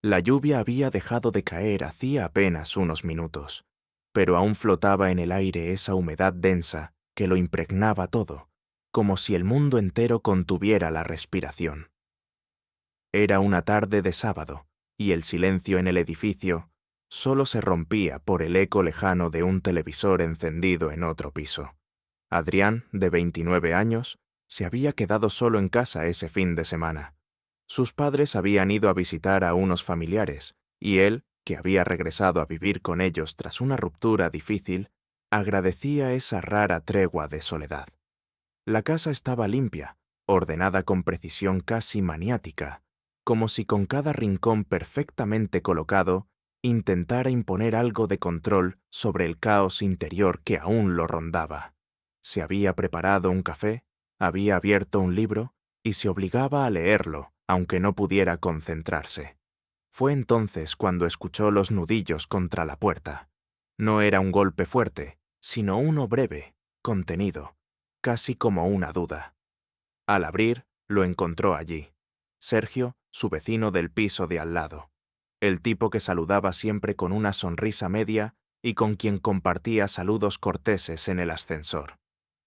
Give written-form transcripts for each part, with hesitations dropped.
La lluvia había dejado de caer hacía apenas unos minutos, pero aún flotaba en el aire esa humedad densa que lo impregnaba todo, como si el mundo entero contuviera la respiración. Era una tarde de sábado, y el silencio en el edificio solo se rompía por el eco lejano de un televisor encendido en otro piso. Adrián, de 29 años, se había quedado solo en casa ese fin de semana. Sus padres habían ido a visitar a unos familiares, y él, que había regresado a vivir con ellos tras una ruptura difícil, agradecía esa rara tregua de soledad. La casa estaba limpia, ordenada con precisión casi maniática, como si con cada rincón perfectamente colocado intentara imponer algo de control sobre el caos interior que aún lo rondaba. Se había preparado un café, había abierto un libro y se obligaba a leerlo, aunque no pudiera concentrarse. Fue entonces cuando escuchó los nudillos contra la puerta. No era un golpe fuerte, sino uno breve, contenido, casi como una duda. Al abrir, lo encontró allí. Sergio, su vecino del piso de al lado. El tipo que saludaba siempre con una sonrisa media y con quien compartía saludos corteses en el ascensor.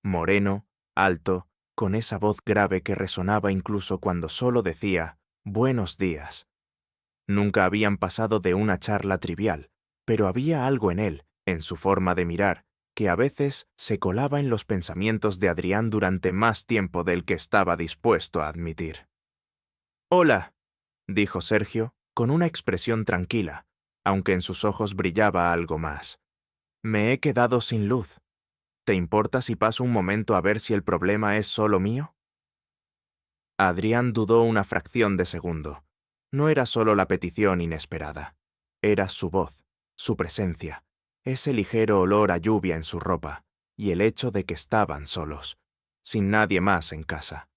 Moreno, alto, con esa voz grave que resonaba incluso cuando solo decía «buenos días». Nunca habían pasado de una charla trivial, pero había algo en él, en su forma de mirar, que a veces se colaba en los pensamientos de Adrián durante más tiempo del que estaba dispuesto a admitir. «Hola», dijo Sergio, con una expresión tranquila, aunque en sus ojos brillaba algo más. «Me he quedado sin luz. ¿Te importa si paso un momento a ver si el problema es solo mío?» Adrián dudó una fracción de segundo. No era solo la petición inesperada. Era su voz, su presencia, ese ligero olor a lluvia en su ropa, y el hecho de que estaban solos, sin nadie más en casa.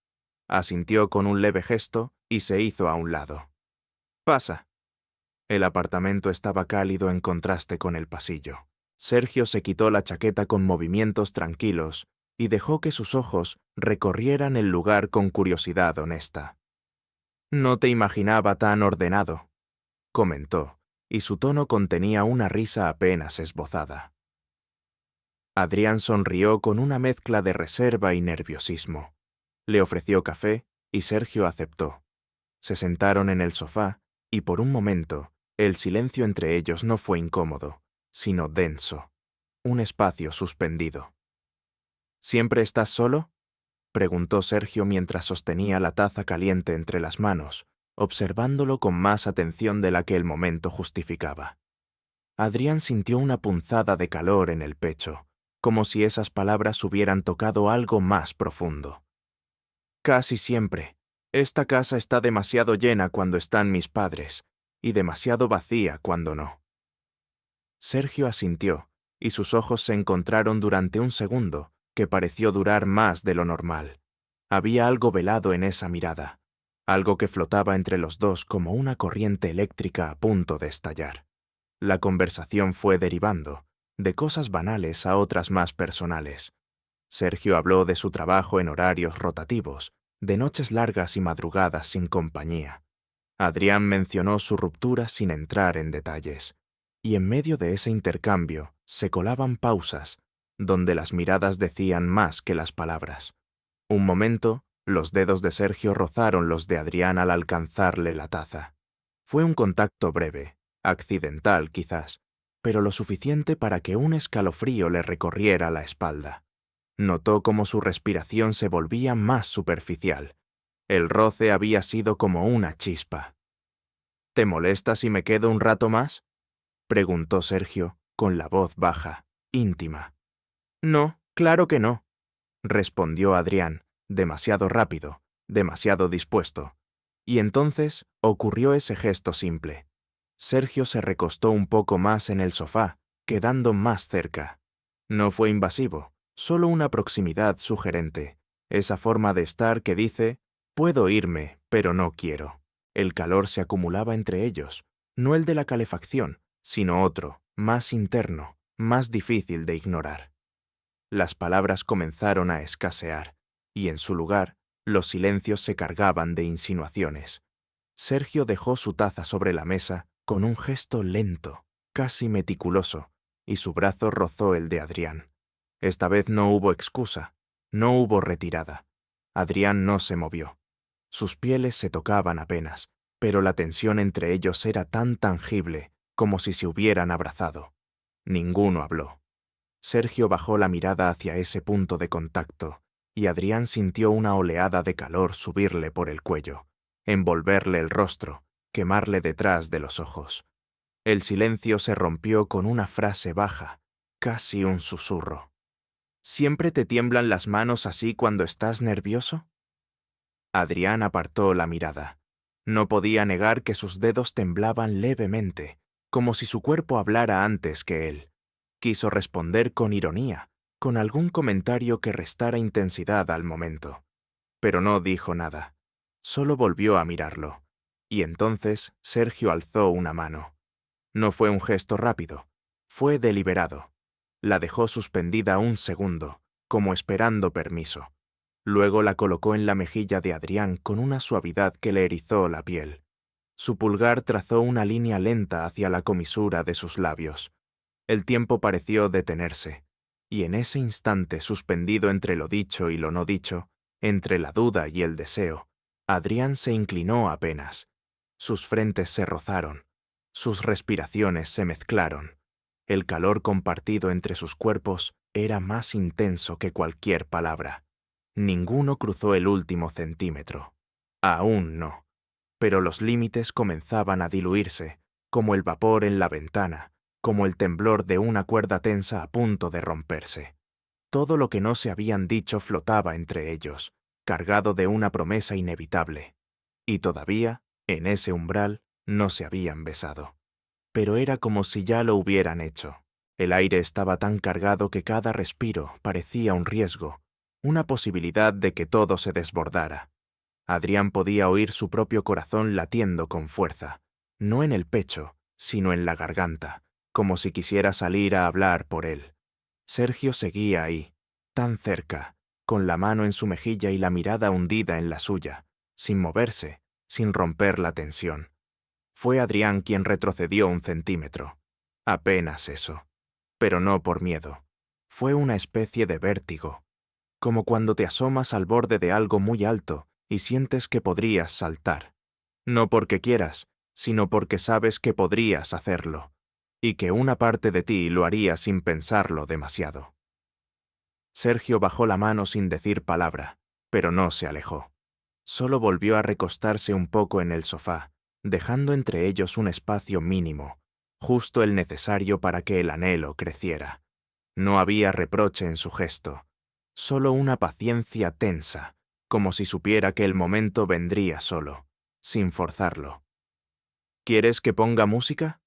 Asintió con un leve gesto y se hizo a un lado. «Pasa». El apartamento estaba cálido en contraste con el pasillo. Sergio se quitó la chaqueta con movimientos tranquilos y dejó que sus ojos recorrieran el lugar con curiosidad honesta. «No te imaginaba tan ordenado», comentó, y su tono contenía una risa apenas esbozada. Adrián sonrió con una mezcla de reserva y nerviosismo. Le ofreció café y Sergio aceptó. Se sentaron en el sofá y por un momento el silencio entre ellos no fue incómodo, sino denso. Un espacio suspendido. «¿Siempre estás solo?», preguntó Sergio mientras sostenía la taza caliente entre las manos, observándolo con más atención de la que el momento justificaba. Adrián sintió una punzada de calor en el pecho, como si esas palabras hubieran tocado algo más profundo. «Casi siempre. Esta casa está demasiado llena cuando están mis padres, y demasiado vacía cuando no». Sergio asintió, y sus ojos se encontraron durante un segundo, que pareció durar más de lo normal. Había algo velado en esa mirada, algo que flotaba entre los dos como una corriente eléctrica a punto de estallar. La conversación fue derivando, de cosas banales a otras más personales. Sergio habló de su trabajo en horarios rotativos, de noches largas y madrugadas sin compañía. Adrián mencionó su ruptura sin entrar en detalles. Y en medio de ese intercambio se colaban pausas, donde las miradas decían más que las palabras. Un momento, los dedos de Sergio rozaron los de Adrián al alcanzarle la taza. Fue un contacto breve, accidental quizás, pero lo suficiente para que un escalofrío le recorriera la espalda. Notó cómo su respiración se volvía más superficial. El roce había sido como una chispa. «¿Te molesta si me quedo un rato más?», preguntó Sergio, con la voz baja, íntima. «No, claro que no», respondió Adrián, demasiado rápido, demasiado dispuesto. Y entonces ocurrió ese gesto simple. Sergio se recostó un poco más en el sofá, quedando más cerca. No fue invasivo, solo una proximidad sugerente, esa forma de estar que dice, «puedo irme, pero no quiero». El calor se acumulaba entre ellos, no el de la calefacción, sino otro, más interno, más difícil de ignorar. Las palabras comenzaron a escasear, y en su lugar, los silencios se cargaban de insinuaciones. Sergio dejó su taza sobre la mesa con un gesto lento, casi meticuloso, y su brazo rozó el de Adrián. Esta vez no hubo excusa, no hubo retirada. Adrián no se movió. Sus pieles se tocaban apenas, pero la tensión entre ellos era tan tangible como si se hubieran abrazado. Ninguno habló. Sergio bajó la mirada hacia ese punto de contacto, y Adrián sintió una oleada de calor subirle por el cuello, envolverle el rostro, quemarle detrás de los ojos. El silencio se rompió con una frase baja, casi un susurro. ¿Siempre te tiemblan las manos así cuando estás nervioso? Adrián apartó la mirada. No podía negar que sus dedos temblaban levemente, como si su cuerpo hablara antes que él. Quiso responder con ironía, con algún comentario que restara intensidad al momento. Pero no dijo nada. Solo volvió a mirarlo. Y entonces Sergio alzó una mano. No fue un gesto rápido, fue deliberado. La dejó suspendida un segundo, como esperando permiso. Luego la colocó en la mejilla de Adrián con una suavidad que le erizó la piel. Su pulgar trazó una línea lenta hacia la comisura de sus labios. El tiempo pareció detenerse, y en ese instante suspendido entre lo dicho y lo no dicho, entre la duda y el deseo, Adrián se inclinó apenas. Sus frentes se rozaron, sus respiraciones se mezclaron. El calor compartido entre sus cuerpos era más intenso que cualquier palabra. Ninguno cruzó el último centímetro. Aún no. Pero los límites comenzaban a diluirse, como el vapor en la ventana, como el temblor de una cuerda tensa a punto de romperse. Todo lo que no se habían dicho flotaba entre ellos, cargado de una promesa inevitable. Y todavía, en ese umbral, no se habían besado. Pero era como si ya lo hubieran hecho. El aire estaba tan cargado que cada respiro parecía un riesgo, una posibilidad de que todo se desbordara. Adrián podía oír su propio corazón latiendo con fuerza, no en el pecho, sino en la garganta, como si quisiera salir a hablar por él. Sergio seguía ahí, tan cerca, con la mano en su mejilla y la mirada hundida en la suya, sin moverse, sin romper la tensión. Fue Adrián quien retrocedió un centímetro. Apenas eso. Pero no por miedo. Fue una especie de vértigo, como cuando te asomas al borde de algo muy alto y sientes que podrías saltar. No porque quieras, sino porque sabes que podrías hacerlo, y que una parte de ti lo haría sin pensarlo demasiado. Sergio bajó la mano sin decir palabra, pero no se alejó. Solo volvió a recostarse un poco en el sofá, dejando entre ellos un espacio mínimo, justo el necesario para que el anhelo creciera. No había reproche en su gesto, solo una paciencia tensa, como si supiera que el momento vendría solo, sin forzarlo. ¿Quieres que ponga música?,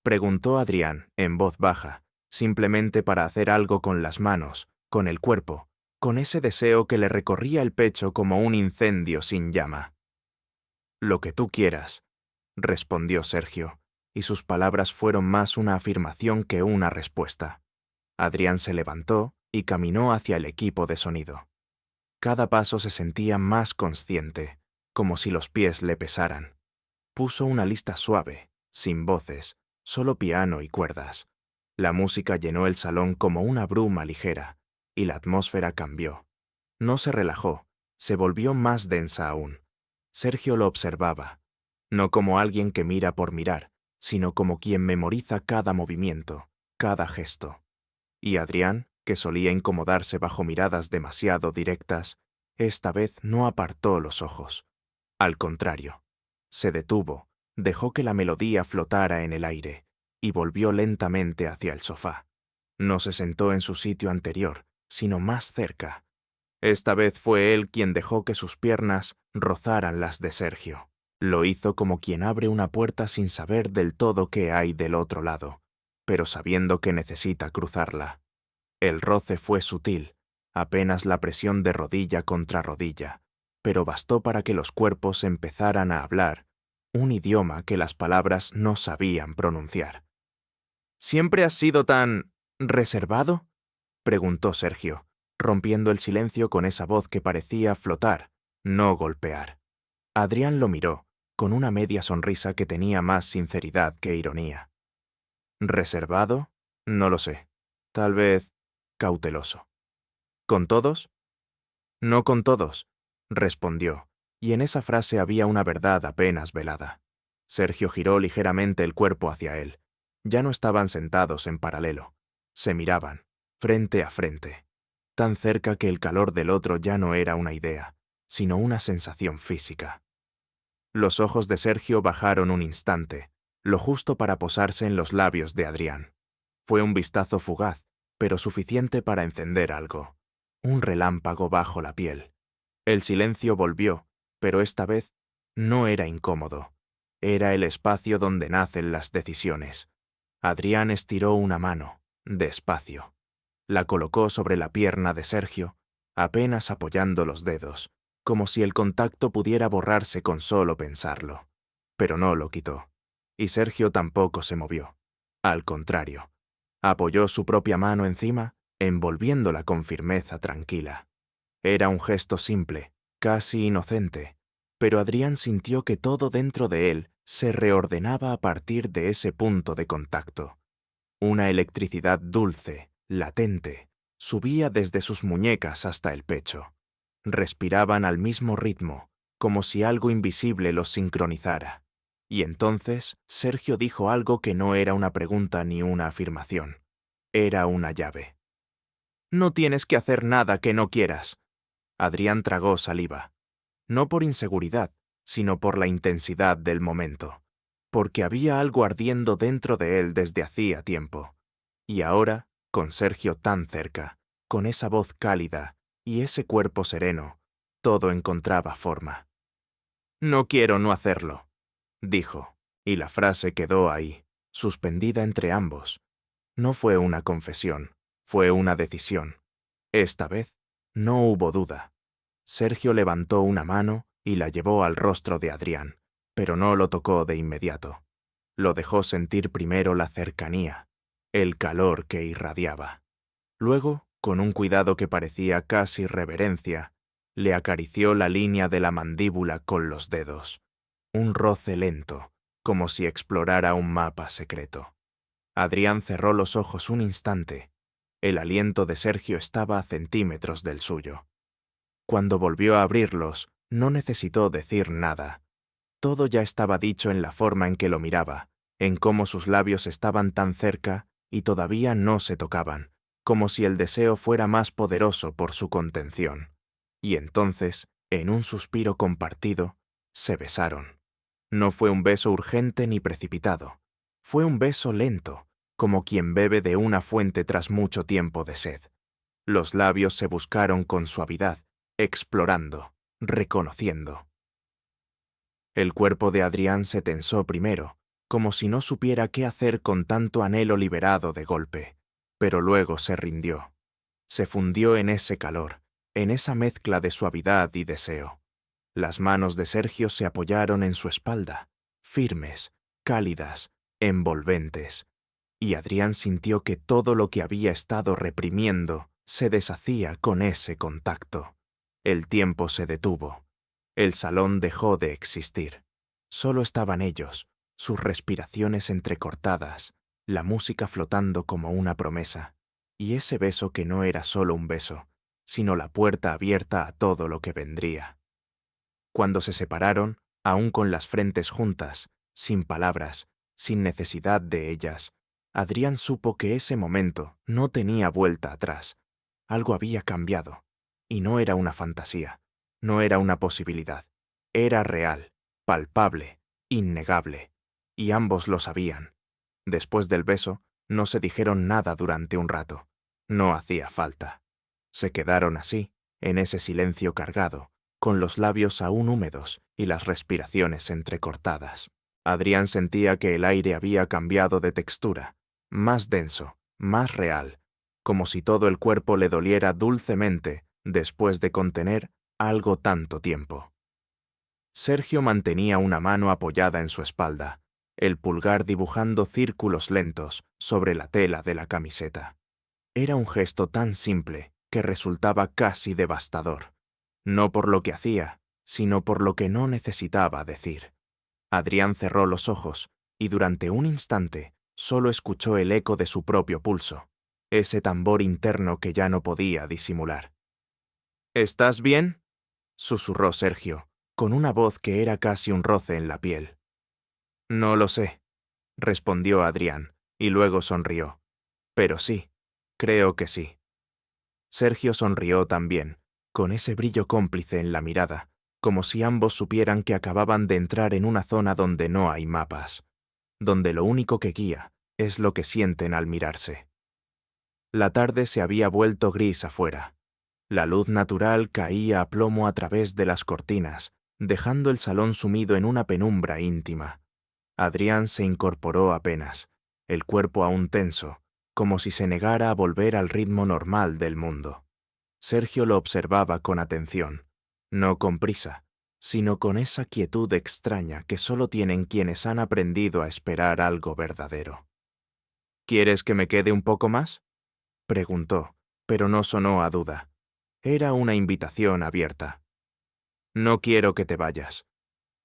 preguntó Adrián, en voz baja, simplemente para hacer algo con las manos, con el cuerpo, con ese deseo que le recorría el pecho como un incendio sin llama. Lo que tú quieras, respondió Sergio, y sus palabras fueron más una afirmación que una respuesta. Adrián se levantó y caminó hacia el equipo de sonido. Cada paso se sentía más consciente, como si los pies le pesaran. Puso una lista suave, sin voces, solo piano y cuerdas. La música llenó el salón como una bruma ligera, y la atmósfera cambió. No se relajó, se volvió más densa aún. Sergio lo observaba, no como alguien que mira por mirar, sino como quien memoriza cada movimiento, cada gesto. Y Adrián, que solía incomodarse bajo miradas demasiado directas, esta vez no apartó los ojos. Al contrario, se detuvo, dejó que la melodía flotara en el aire, y volvió lentamente hacia el sofá. No se sentó en su sitio anterior, sino más cerca. Esta vez fue él quien dejó que sus piernas rozaran las de Sergio. Lo hizo como quien abre una puerta sin saber del todo qué hay del otro lado, pero sabiendo que necesita cruzarla. El roce fue sutil, apenas la presión de rodilla contra rodilla, pero bastó para que los cuerpos empezaran a hablar, un idioma que las palabras no sabían pronunciar. ¿Siempre has sido tan reservado?, preguntó Sergio, rompiendo el silencio con esa voz que parecía flotar, no golpear. Adrián lo miró, con una media sonrisa que tenía más sinceridad que ironía. ¿Reservado? No lo sé. Tal vez cauteloso. ¿Con todos? No con todos, respondió, y en esa frase había una verdad apenas velada. Sergio giró ligeramente el cuerpo hacia él. Ya no estaban sentados en paralelo. Se miraban, frente a frente, tan cerca que el calor del otro ya no era una idea, sino una sensación física. Los ojos de Sergio bajaron un instante, lo justo para posarse en los labios de Adrián. Fue un vistazo fugaz, pero suficiente para encender algo. Un relámpago bajo la piel. El silencio volvió, pero esta vez no era incómodo. Era el espacio donde nacen las decisiones. Adrián estiró una mano, despacio. La colocó sobre la pierna de Sergio, apenas apoyando los dedos, como si el contacto pudiera borrarse con solo pensarlo. Pero no lo quitó. Y Sergio tampoco se movió. Al contrario, apoyó su propia mano encima, envolviéndola con firmeza tranquila. Era un gesto simple, casi inocente, pero Adrián sintió que todo dentro de él se reordenaba a partir de ese punto de contacto. Una electricidad dulce, latente, subía desde sus muñecas hasta el pecho. Respiraban al mismo ritmo, como si algo invisible los sincronizara. Y entonces Sergio dijo algo que no era una pregunta ni una afirmación. Era una llave. No tienes que hacer nada que no quieras. Adrián tragó saliva. No por inseguridad, sino por la intensidad del momento. Porque había algo ardiendo dentro de él desde hacía tiempo. Y ahora, con Sergio tan cerca, con esa voz cálida y ese cuerpo sereno, todo encontraba forma. No quiero no hacerlo, dijo, y la frase quedó ahí, suspendida entre ambos. No fue una confesión, fue una decisión. Esta vez no hubo duda. Sergio levantó una mano y la llevó al rostro de Adrián, pero no lo tocó de inmediato. Lo dejó sentir primero la cercanía, el calor que irradiaba. Luego, con un cuidado que parecía casi reverencia, le acarició la línea de la mandíbula con los dedos. Un roce lento, como si explorara un mapa secreto. Adrián cerró los ojos un instante. El aliento de Sergio estaba a centímetros del suyo. Cuando volvió a abrirlos, no necesitó decir nada. Todo ya estaba dicho en la forma en que lo miraba, en cómo sus labios estaban tan cerca y todavía no se tocaban, como si el deseo fuera más poderoso por su contención. Y entonces, en un suspiro compartido, se besaron. No fue un beso urgente ni precipitado. Fue un beso lento, como quien bebe de una fuente tras mucho tiempo de sed. Los labios se buscaron con suavidad, explorando, reconociendo. El cuerpo de Adrián se tensó primero, como si no supiera qué hacer con tanto anhelo liberado de golpe, pero luego se rindió. Se fundió en ese calor, en esa mezcla de suavidad y deseo. Las manos de Sergio se apoyaron en su espalda, firmes, cálidas, envolventes, y Adrián sintió que todo lo que había estado reprimiendo se deshacía con ese contacto. El tiempo se detuvo. El salón dejó de existir. Solo estaban ellos, sus respiraciones entrecortadas, la música flotando como una promesa, y ese beso que no era solo un beso, sino la puerta abierta a todo lo que vendría. Cuando se separaron, aún con las frentes juntas, sin palabras, sin necesidad de ellas, Adrián supo que ese momento no tenía vuelta atrás. Algo había cambiado, y no era una fantasía, no era una posibilidad. Era real, palpable, innegable, y ambos lo sabían. Después del beso, no se dijeron nada durante un rato. No hacía falta. Se quedaron así, en ese silencio cargado, con los labios aún húmedos y las respiraciones entrecortadas. Adrián sentía que el aire había cambiado de textura, más denso, más real, como si todo el cuerpo le doliera dulcemente después de contener algo tanto tiempo. Sergio mantenía una mano apoyada en su espalda, el pulgar dibujando círculos lentos sobre la tela de la camiseta. Era un gesto tan simple que resultaba casi devastador, no por lo que hacía, sino por lo que no necesitaba decir. Adrián cerró los ojos y durante un instante solo escuchó el eco de su propio pulso, ese tambor interno que ya no podía disimular. ¿Estás bien?, susurró Sergio, con una voz que era casi un roce en la piel. No lo sé, respondió Adrián, y luego sonrió. Pero sí, creo que sí. Sergio sonrió también, con ese brillo cómplice en la mirada, como si ambos supieran que acababan de entrar en una zona donde no hay mapas, donde lo único que guía es lo que sienten al mirarse. La tarde se había vuelto gris afuera. La luz natural caía a plomo a través de las cortinas, dejando el salón sumido en una penumbra íntima. Adrián se incorporó apenas, el cuerpo aún tenso, como si se negara a volver al ritmo normal del mundo. Sergio lo observaba con atención, no con prisa, sino con esa quietud extraña que solo tienen quienes han aprendido a esperar algo verdadero. ¿Quieres que me quede un poco más?, preguntó, pero no sonó a duda. Era una invitación abierta. No quiero que te vayas,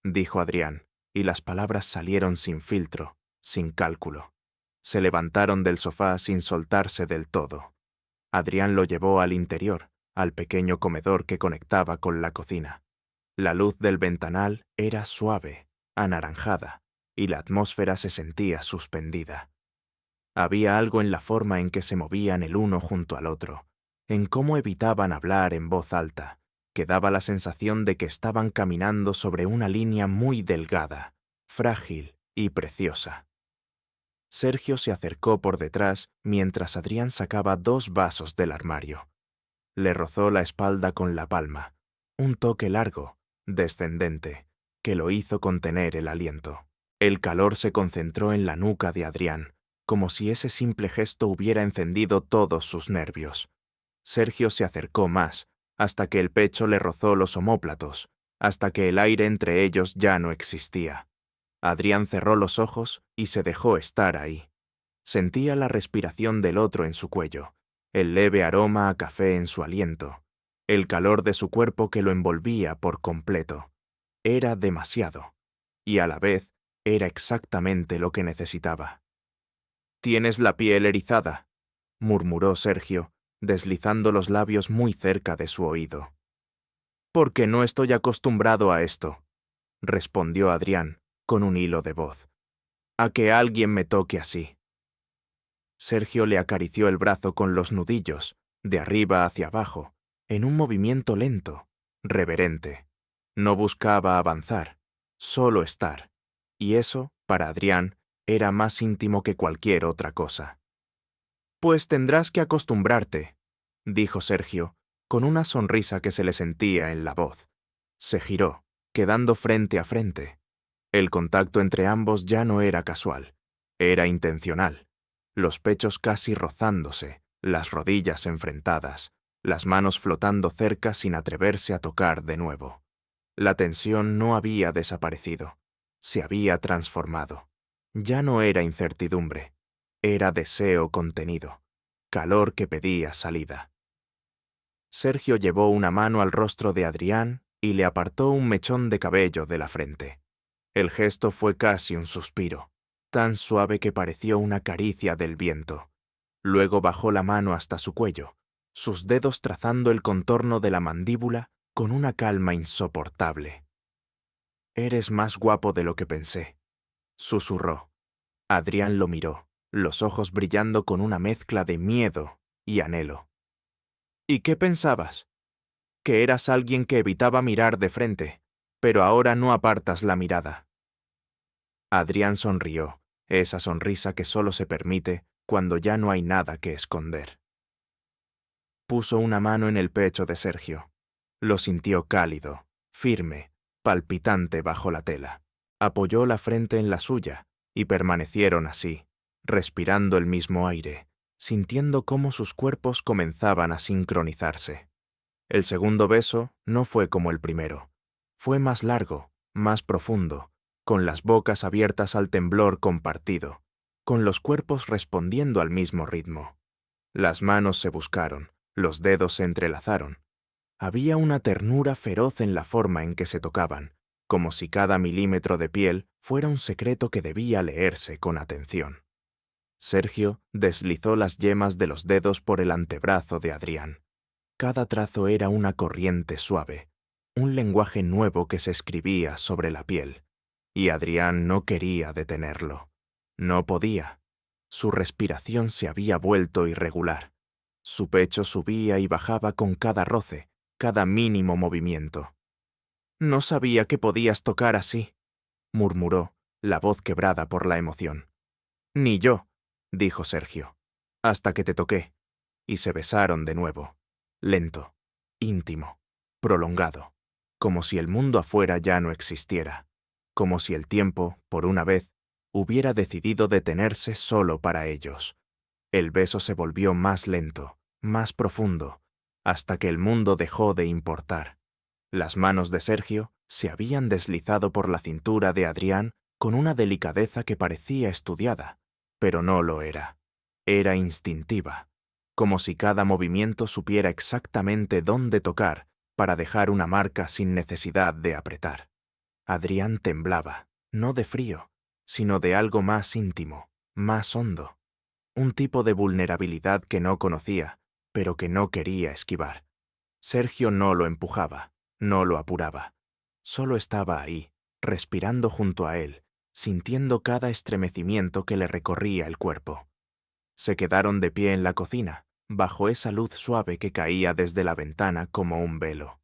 dijo Adrián, y las palabras salieron sin filtro, sin cálculo. Se levantaron del sofá sin soltarse del todo. Adrián lo llevó al interior, al pequeño comedor que conectaba con la cocina. La luz del ventanal era suave, anaranjada, y la atmósfera se sentía suspendida. Había algo en la forma en que se movían el uno junto al otro, en cómo evitaban hablar en voz alta, que daba la sensación de que estaban caminando sobre una línea muy delgada, frágil y preciosa. Sergio se acercó por detrás mientras Adrián sacaba 2 vasos del armario. Le rozó la espalda con la palma, un toque largo, descendente, que lo hizo contener el aliento. El calor se concentró en la nuca de Adrián, como si ese simple gesto hubiera encendido todos sus nervios. Sergio se acercó más, hasta que el pecho le rozó los omóplatos, hasta que el aire entre ellos ya no existía. Adrián cerró los ojos y se dejó estar ahí. Sentía la respiración del otro en su cuello, el leve aroma a café en su aliento, el calor de su cuerpo que lo envolvía por completo. Era demasiado, y a la vez era exactamente lo que necesitaba. «Tienes la piel erizada», murmuró Sergio, deslizando los labios muy cerca de su oído. «Porque no estoy acostumbrado a esto», respondió Adrián, con un hilo de voz. «A que alguien me toque así». Sergio le acarició el brazo con los nudillos, de arriba hacia abajo, en un movimiento lento, reverente. No buscaba avanzar, solo estar. Y eso, para Adrián, era más íntimo que cualquier otra cosa. «Pues tendrás que acostumbrarte», dijo Sergio, con una sonrisa que se le sentía en la voz. Se giró, quedando frente a frente. El contacto entre ambos ya no era casual, era intencional. Los pechos casi rozándose, las rodillas enfrentadas, las manos flotando cerca sin atreverse a tocar de nuevo. La tensión no había desaparecido, se había transformado. Ya no era incertidumbre, era deseo contenido, calor que pedía salida. Sergio llevó una mano al rostro de Adrián y le apartó un mechón de cabello de la frente. El gesto fue casi un suspiro, tan suave que pareció una caricia del viento. Luego bajó la mano hasta su cuello, sus dedos trazando el contorno de la mandíbula con una calma insoportable. «Eres más guapo de lo que pensé», susurró. Adrián lo miró, los ojos brillando con una mezcla de miedo y anhelo. «¿Y qué pensabas? Que eras alguien que evitaba mirar de frente, pero ahora no apartas la mirada». Adrián sonrió, esa sonrisa que solo se permite cuando ya no hay nada que esconder. Puso una mano en el pecho de Sergio. Lo sintió cálido, firme, palpitante bajo la tela. Apoyó la frente en la suya y permanecieron así, respirando el mismo aire, sintiendo cómo sus cuerpos comenzaban a sincronizarse. El segundo beso no fue como el primero. Fue más largo, más profundo, con las bocas abiertas al temblor compartido, con los cuerpos respondiendo al mismo ritmo. Las manos se buscaron, los dedos se entrelazaron. Había una ternura feroz en la forma en que se tocaban, como si cada milímetro de piel fuera un secreto que debía leerse con atención. Sergio deslizó las yemas de los dedos por el antebrazo de Adrián. Cada trazo era una corriente suave, un lenguaje nuevo que se escribía sobre la piel, y Adrián no quería detenerlo. No podía. Su respiración se había vuelto irregular. Su pecho subía y bajaba con cada roce, cada mínimo movimiento. «No sabía que podías tocar así», murmuró, la voz quebrada por la emoción. «Ni yo», dijo Sergio, «hasta que te toqué». Y se besaron de nuevo, lento, íntimo, prolongado, como si el mundo afuera ya no existiera, como si el tiempo, por una vez, hubiera decidido detenerse solo para ellos. El beso se volvió más lento, más profundo, hasta que el mundo dejó de importar. Las manos de Sergio se habían deslizado por la cintura de Adrián con una delicadeza que parecía estudiada, pero no lo era. Era instintiva, como si cada movimiento supiera exactamente dónde tocar para dejar una marca sin necesidad de apretar. Adrián temblaba, no de frío, sino de algo más íntimo, más hondo. Un tipo de vulnerabilidad que no conocía, pero que no quería esquivar. Sergio no lo empujaba, no lo apuraba. Solo estaba ahí, respirando junto a él, sintiendo cada estremecimiento que le recorría el cuerpo. Se quedaron de pie en la cocina, bajo esa luz suave que caía desde la ventana como un velo.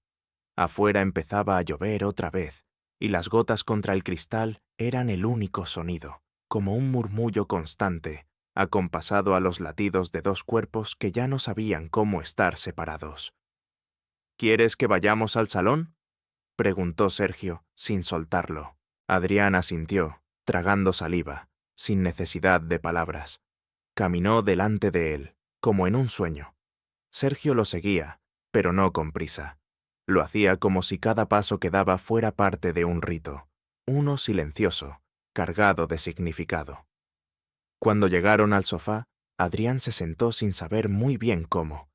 Afuera empezaba a llover otra vez, y las gotas contra el cristal eran el único sonido, como un murmullo constante, acompasado a los latidos de dos cuerpos que ya no sabían cómo estar separados. «¿Quieres que vayamos al salón?», preguntó Sergio, sin soltarlo. Adrián asintió, tragando saliva, sin necesidad de palabras. Caminó delante de él, como en un sueño. Sergio lo seguía, pero no con prisa. Lo hacía como si cada paso que daba fuera parte de un rito, uno silencioso, cargado de significado. Cuando llegaron al sofá, Adrián se sentó sin saber muy bien cómo.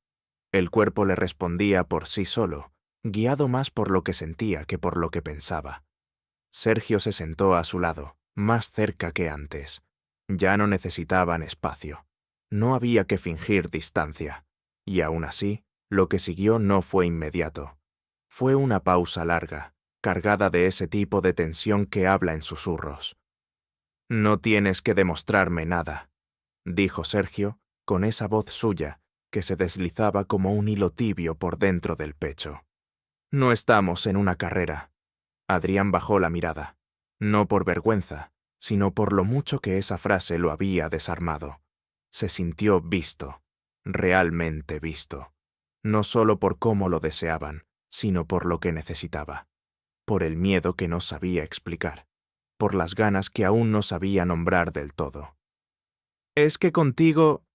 El cuerpo le respondía por sí solo, guiado más por lo que sentía que por lo que pensaba. Sergio se sentó a su lado, más cerca que antes. Ya no necesitaban espacio. No había que fingir distancia. Y aún así, lo que siguió no fue inmediato. Fue una pausa larga, cargada de ese tipo de tensión que habla en susurros. «No tienes que demostrarme nada», dijo Sergio, con esa voz suya, que se deslizaba como un hilo tibio por dentro del pecho. «No estamos en una carrera». Adrián bajó la mirada, no por vergüenza, sino por lo mucho que esa frase lo había desarmado. Se sintió visto, realmente visto, no solo por cómo lo deseaban, sino por lo que necesitaba, por el miedo que no sabía explicar, por las ganas que aún no sabía nombrar del todo. «Es que contigo»,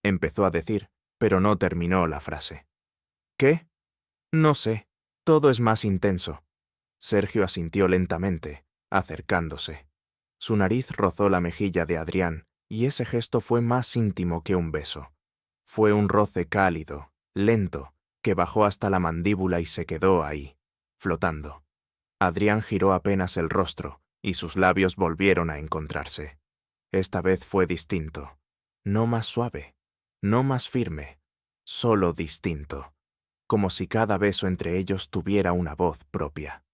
empezó a decir, pero no terminó la frase. «¿Qué?» «No sé, todo es más intenso». Sergio asintió lentamente, acercándose. Su nariz rozó la mejilla de Adrián, y ese gesto fue más íntimo que un beso. Fue un roce cálido, lento, que bajó hasta la mandíbula y se quedó ahí, flotando. Adrián giró apenas el rostro, y sus labios volvieron a encontrarse. Esta vez fue distinto. No más suave, no más firme, solo distinto, como si cada beso entre ellos tuviera una voz propia.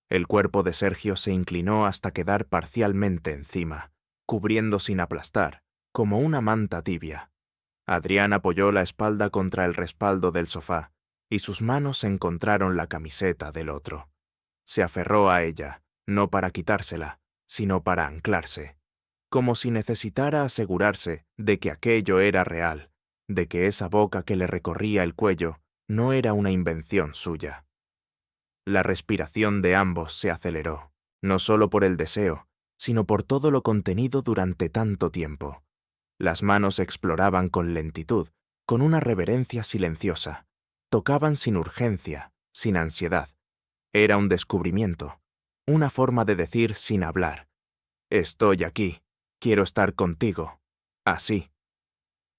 El cuerpo de Sergio se inclinó hasta quedar parcialmente encima, cubriendo sin aplastar, como una manta tibia. Adrián apoyó la espalda contra el respaldo del sofá, y sus manos encontraron la camiseta del otro. Se aferró a ella, no para quitársela, sino para anclarse, como si necesitara asegurarse de que aquello era real, de que esa boca que le recorría el cuello no era una invención suya. La respiración de ambos se aceleró, no solo por el deseo, sino por todo lo contenido durante tanto tiempo. Las manos exploraban con lentitud, con una reverencia silenciosa. Tocaban sin urgencia, sin ansiedad. Era un descubrimiento, una forma de decir sin hablar: «Estoy aquí, quiero estar contigo, así».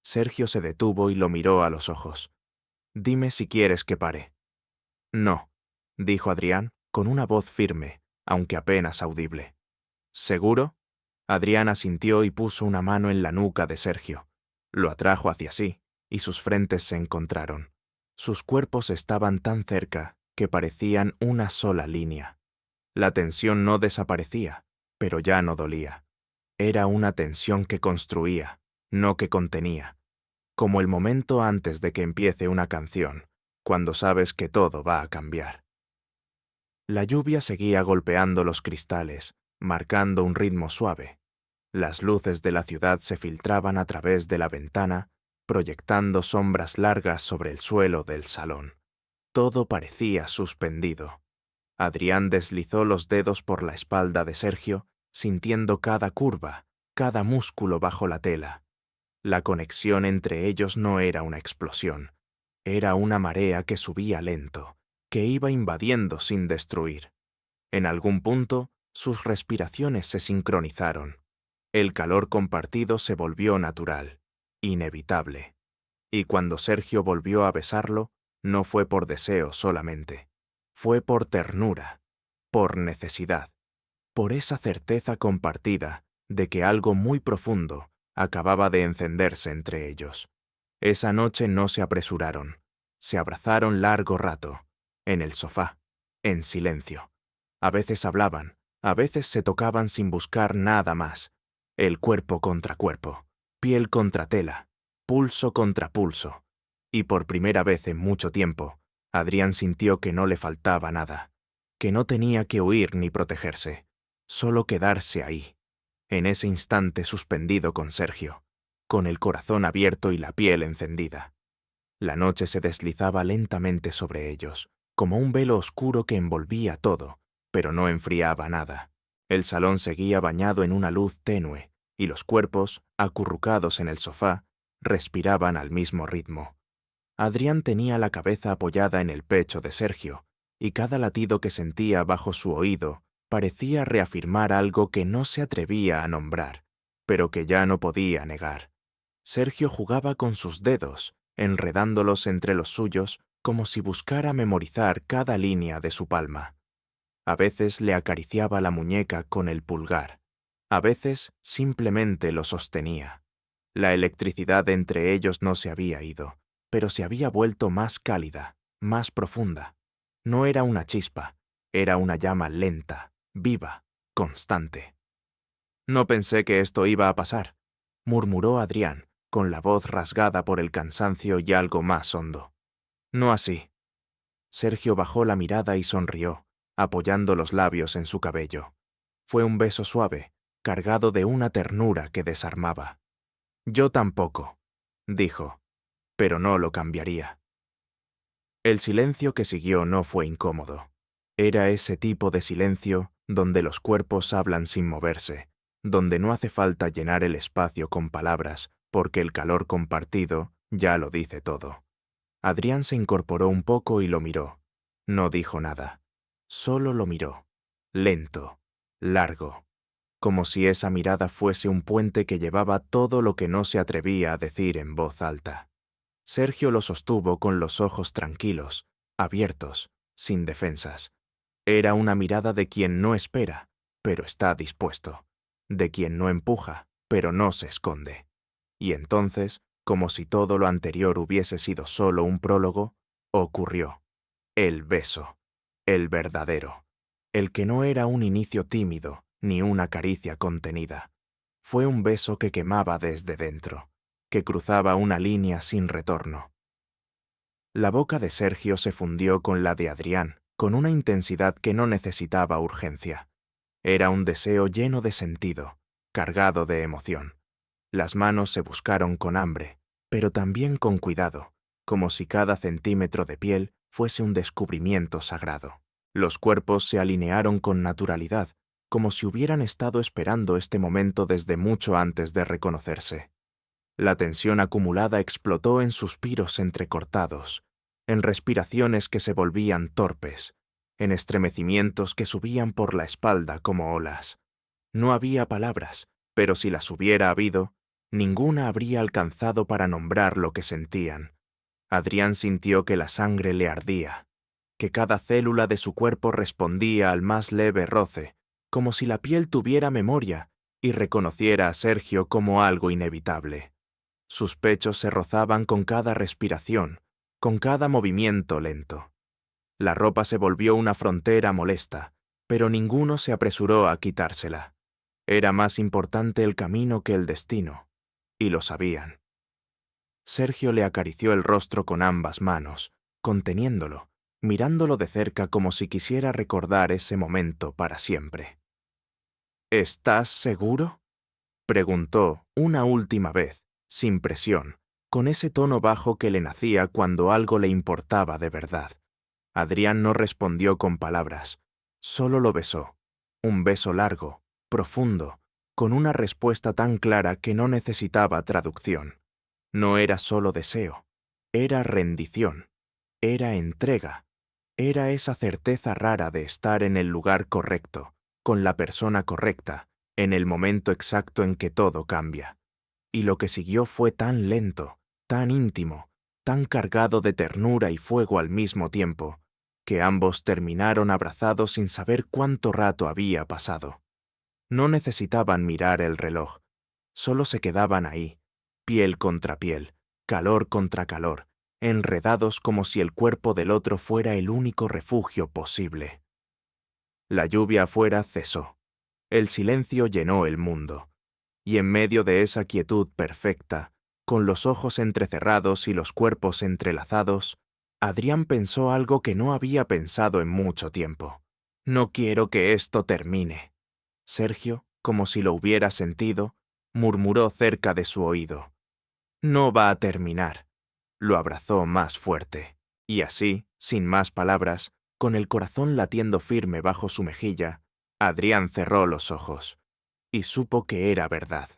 Sergio se detuvo y lo miró a los ojos. «Dime si quieres que pare». «No», dijo Adrián, con una voz firme, aunque apenas audible. ¿Seguro? Adrián asintió y puso una mano en la nuca de Sergio. Lo atrajo hacia sí, y sus frentes se encontraron. Sus cuerpos estaban tan cerca que parecían una sola línea. La tensión no desaparecía, pero ya no dolía. Era una tensión que construía, no que contenía. Como el momento antes de que empiece una canción, cuando sabes que todo va a cambiar. La lluvia seguía golpeando los cristales, marcando un ritmo suave. Las luces de la ciudad se filtraban a través de la ventana, proyectando sombras largas sobre el suelo del salón. Todo parecía suspendido. Adrián deslizó los dedos por la espalda de Sergio, sintiendo cada curva, cada músculo bajo la tela. La conexión entre ellos no era una explosión, era una marea que subía lento, que iba invadiendo sin destruir. En algún punto, sus respiraciones se sincronizaron. El calor compartido se volvió natural, inevitable. Y cuando Sergio volvió a besarlo, no fue por deseo solamente. Fue por ternura, por necesidad, por esa certeza compartida de que algo muy profundo acababa de encenderse entre ellos. Esa noche no se apresuraron. Se abrazaron largo rato, en el sofá, en silencio. A veces hablaban, a veces se tocaban sin buscar nada más. El cuerpo contra cuerpo, piel contra tela, pulso contra pulso. Y por primera vez en mucho tiempo, Adrián sintió que no le faltaba nada, que no tenía que huir ni protegerse, solo quedarse ahí, en ese instante suspendido con Sergio, con el corazón abierto y la piel encendida. La noche se deslizaba lentamente sobre ellos, como un velo oscuro que envolvía todo, pero no enfriaba nada. El salón seguía bañado en una luz tenue, y los cuerpos, acurrucados en el sofá, respiraban al mismo ritmo. Adrián tenía la cabeza apoyada en el pecho de Sergio, y cada latido que sentía bajo su oído parecía reafirmar algo que no se atrevía a nombrar, pero que ya no podía negar. Sergio jugaba con sus dedos, enredándolos entre los suyos como si buscara memorizar cada línea de su palma. A veces le acariciaba la muñeca con el pulgar, a veces simplemente lo sostenía. La electricidad entre ellos no se había ido, pero se había vuelto más cálida, más profunda. No era una chispa, era una llama lenta, viva, constante. No pensé que esto iba a pasar, murmuró Adrián, con la voz rasgada por el cansancio y algo más hondo. No así. Sergio bajó la mirada y sonrió, apoyando los labios en su cabello. Fue un beso suave, cargado de una ternura que desarmaba. Yo tampoco, dijo, pero no lo cambiaría. El silencio que siguió no fue incómodo. Era ese tipo de silencio donde los cuerpos hablan sin moverse, donde no hace falta llenar el espacio con palabras, porque el calor compartido ya lo dice todo. Adrián se incorporó un poco y lo miró. No dijo nada. Solo lo miró. Lento, largo, como si esa mirada fuese un puente que llevaba todo lo que no se atrevía a decir en voz alta. Sergio lo sostuvo con los ojos tranquilos, abiertos, sin defensas. Era una mirada de quien no espera, pero está dispuesto, de quien no empuja, pero no se esconde. Y entonces, como si todo lo anterior hubiese sido solo un prólogo, ocurrió. El beso, el verdadero, el que no era un inicio tímido ni una caricia contenida. Fue un beso que quemaba desde dentro, que cruzaba una línea sin retorno. La boca de Sergio se fundió con la de Adrián, con una intensidad que no necesitaba urgencia. Era un deseo lleno de sentido, cargado de emoción. Las manos se buscaron con hambre, pero también con cuidado, como si cada centímetro de piel fuese un descubrimiento sagrado. Los cuerpos se alinearon con naturalidad, como si hubieran estado esperando este momento desde mucho antes de reconocerse. La tensión acumulada explotó en suspiros entrecortados, en respiraciones que se volvían torpes, en estremecimientos que subían por la espalda como olas. No había palabras, pero si las hubiera habido, ninguna habría alcanzado para nombrar lo que sentían. Adrián sintió que la sangre le ardía. que cada célula de su cuerpo respondía al más leve roce, como si la piel tuviera memoria y reconociera a Sergio como algo inevitable. Sus pechos se rozaban con cada respiración, con cada movimiento lento. La ropa se volvió una frontera molesta, pero ninguno se apresuró a quitársela. Era más importante el camino que el destino, y lo sabían. Sergio le acarició el rostro con ambas manos, conteniéndolo, mirándolo de cerca como si quisiera recordar ese momento para siempre. ¿Estás seguro?, preguntó una última vez, sin presión, con ese tono bajo que le nacía cuando algo le importaba de verdad. Adrián no respondió con palabras, solo lo besó. Un beso largo, profundo, con una respuesta tan clara que no necesitaba traducción. No era solo deseo, era rendición, era entrega, era esa certeza rara de estar en el lugar correcto, con la persona correcta, en el momento exacto en que todo cambia. Y lo que siguió fue tan lento, tan íntimo, tan cargado de ternura y fuego al mismo tiempo, que ambos terminaron abrazados sin saber cuánto rato había pasado. No necesitaban mirar el reloj, solo se quedaban ahí, piel contra piel, calor contra calor, enredados como si el cuerpo del otro fuera el único refugio posible. La lluvia afuera cesó. El silencio llenó el mundo. Y en medio de esa quietud perfecta, con los ojos entrecerrados y los cuerpos entrelazados, Adrián pensó algo que no había pensado en mucho tiempo. No quiero que esto termine. Sergio, como si lo hubiera sentido, murmuró cerca de su oído. No va a terminar. Lo abrazó más fuerte. Y así, sin más palabras, con el corazón latiendo firme bajo su mejilla, Adrián cerró los ojos y supo que era verdad.